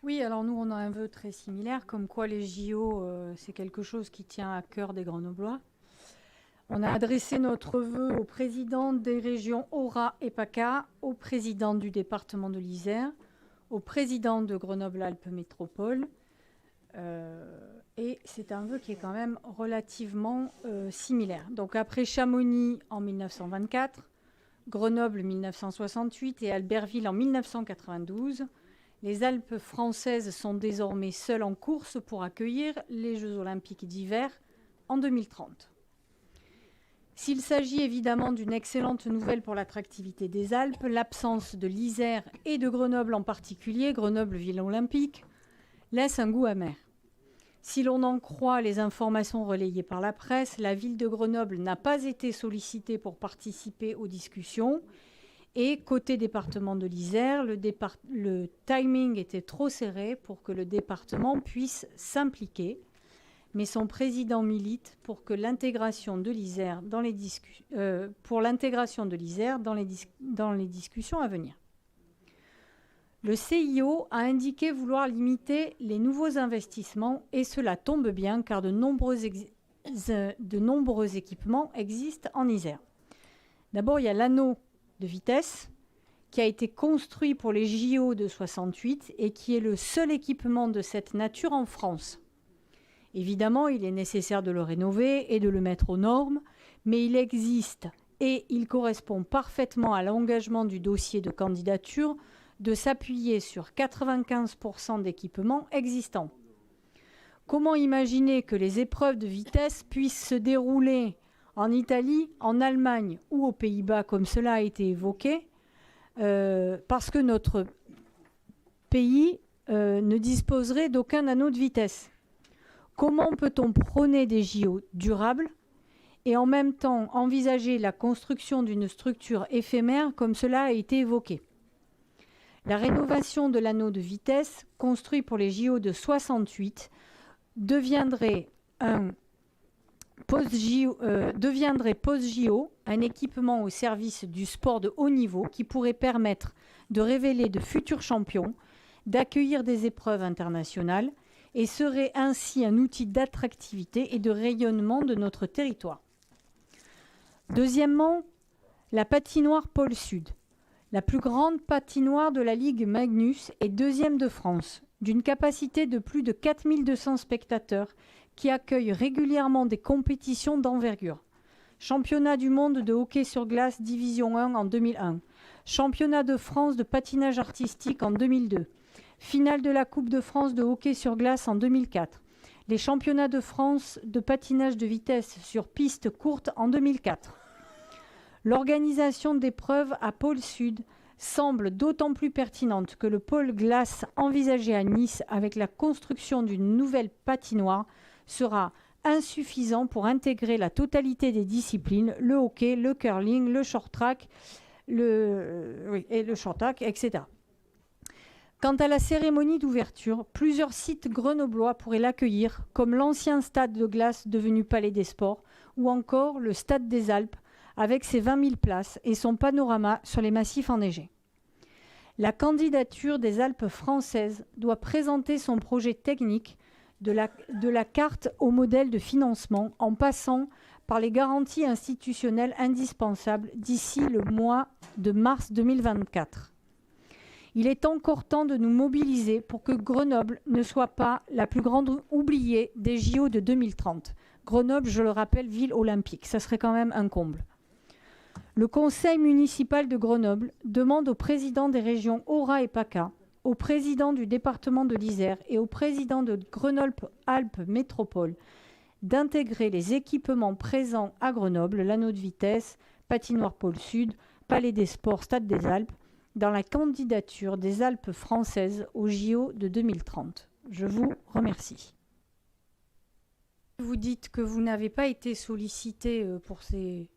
Oui, alors nous, on a un vœu très similaire, comme quoi les JO, c'est quelque chose qui tient à cœur des Grenoblois. On a adressé notre vœu au président des régions Aura et PACA, au président du département de l'Isère, au président de Grenoble-Alpes Métropole. Et c'est un vœu qui est quand même relativement similaire. Donc après Chamonix en 1924, Grenoble 1968 et Albertville en 1992, les Alpes françaises sont désormais seules en course pour accueillir les Jeux olympiques d'hiver en 2030. S'il s'agit évidemment d'une excellente nouvelle pour l'attractivité des Alpes, l'absence de l'Isère et de Grenoble en particulier, Grenoble ville olympique, laisse un goût amer. Si l'on en croit les informations relayées par la presse, la ville de Grenoble n'a pas été sollicitée pour participer aux discussions. Et côté département de l'Isère, le timing était trop serré pour que le département puisse s'impliquer. Mais son président milite pour que l'intégration de l'Isère dans les discussions à venir. Le CIO a indiqué vouloir limiter les nouveaux investissements et cela tombe bien car de nombreux équipements existent en Isère. D'abord, il y a l'anneau de vitesse qui a été construit pour les JO de 68 et qui est le seul équipement de cette nature en France. Évidemment, il est nécessaire de le rénover et de le mettre aux normes, mais il existe et il correspond parfaitement à l'engagement du dossier de candidature de s'appuyer sur 95% d'équipements existants. Comment imaginer que les épreuves de vitesse puissent se dérouler en Italie, en Allemagne ou aux Pays-Bas, comme cela a été évoqué, parce que notre pays ne disposerait d'aucun anneau de vitesse. Comment peut-on prôner des JO durables et en même temps envisager la construction d'une structure éphémère comme cela a été évoqué ? La rénovation de l'anneau de vitesse construit pour les JO de 68 deviendrait post-JO un équipement au service du sport de haut niveau qui pourrait permettre de révéler de futurs champions, d'accueillir des épreuves internationales et serait ainsi un outil d'attractivité et de rayonnement de notre territoire. Deuxièmement, la patinoire Pôle Sud. La plus grande patinoire de la Ligue Magnus est deuxième de France, d'une capacité de plus de 4200 spectateurs qui accueille régulièrement des compétitions d'envergure. Championnat du monde de hockey sur glace Division 1 en 2001, Championnat de France de patinage artistique en 2002, finale de la Coupe de France de hockey sur glace en 2004, les Championnats de France de patinage de vitesse sur piste courte en 2004. L'organisation d'épreuves à Pôle Sud semble d'autant plus pertinente que le pôle glace envisagé à Nice avec la construction d'une nouvelle patinoire sera insuffisant pour intégrer la totalité des disciplines, le hockey, le curling, le short track, etc. Quant à la cérémonie d'ouverture, plusieurs sites grenoblois pourraient l'accueillir, comme l'ancien stade de glace devenu Palais des Sports, ou encore le Stade des Alpes, avec ses 20 000 places et son panorama sur les massifs enneigés. La candidature des Alpes françaises doit présenter son projet technique de la carte au modèle de financement en passant par les garanties institutionnelles indispensables d'ici le mois de mars 2024. Il est encore temps de nous mobiliser pour que Grenoble ne soit pas la plus grande oubliée des JO de 2030. Grenoble, je le rappelle, ville olympique. Ça serait quand même un comble. Le conseil municipal de Grenoble demande au président des régions Aura et PACA, au président du département de l'Isère et au président de Grenoble-Alpes Métropole d'intégrer les équipements présents à Grenoble, l'anneau de vitesse, patinoire Pôle Sud, Palais des Sports, Stade des Alpes, dans la candidature des Alpes françaises aux JO de 2030. Je vous remercie. Vous dites que vous n'avez pas été sollicité pour ces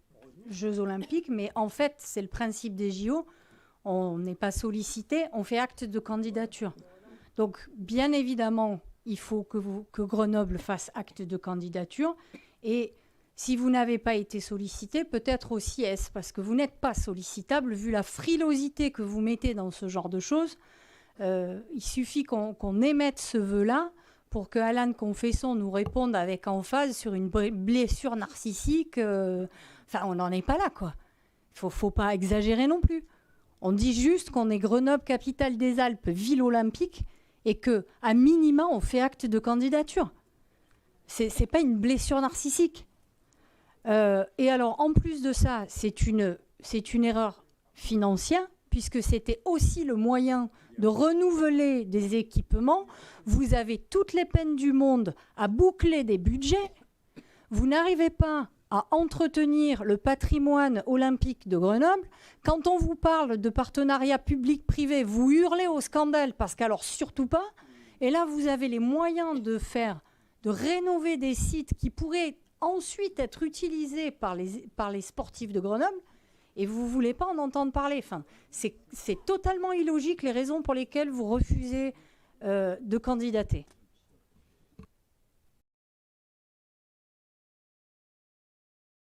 Jeux olympiques, mais en fait, c'est le principe des JO. On n'est pas sollicité, on fait acte de candidature. Donc, bien évidemment, il faut que Grenoble fasse acte de candidature. Et si vous n'avez pas été sollicité, peut-être aussi est-ce parce que vous n'êtes pas sollicitable, vu la frilosité que vous mettez dans ce genre de choses. Il suffit qu'on émette ce vœu-là pour que Alan Confesson nous réponde avec emphase sur une blessure narcissique. Enfin, on n'en est pas là, quoi. Faut pas exagérer non plus. On dit juste qu'on est Grenoble, capitale des Alpes, ville olympique, et que, à minima, on fait acte de candidature. C'est pas une blessure narcissique. Et alors, en plus de ça, c'est une erreur financière, puisque c'était aussi le moyen de renouveler des équipements. Vous avez toutes les peines du monde à boucler des budgets. Vous n'arrivez pas à entretenir le patrimoine olympique de Grenoble. Quand on vous parle de partenariat public-privé, vous hurlez au scandale, parce qu'alors surtout pas. Et là, vous avez les moyens de rénover des sites qui pourraient ensuite être utilisés par les sportifs de Grenoble. Et vous ne voulez pas en entendre parler. Enfin, c'est totalement illogique les raisons pour lesquelles vous refusez de candidater.